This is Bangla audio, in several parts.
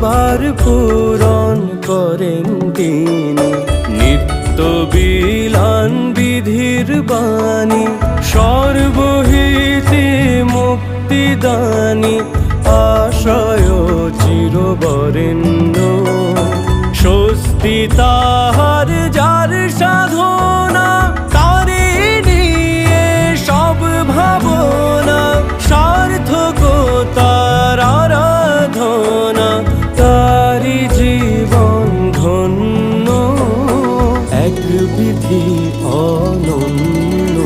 ভার পূরণ করেন তিনি। নিত্য বিলান বিধির বাণী, সর্বহিতে মুক্তিদানী, আশ্রয় চিরবরেণ্য। স্বস্তি তাহার যার সাধনা, তারে নিয়ে সব ভাবনা, সার্থকতার আরাধনা, তারি জীবন ধন্য, এক বিধি অনন্য।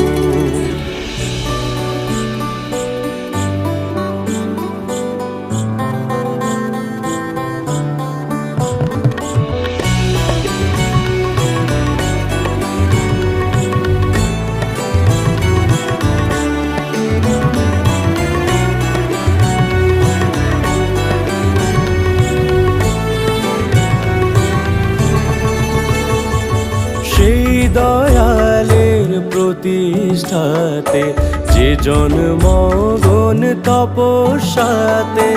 সেই দয়ালের প্রতিষ্ঠাতে, যে জন্মগণ তপস্যাতে,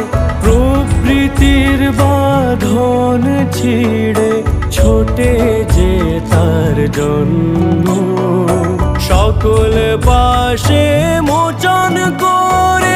প্রবৃত্তির বাঁধন ছিঁড়ে ছোটে যে তার জন্য। সকল পাশে মোচন করে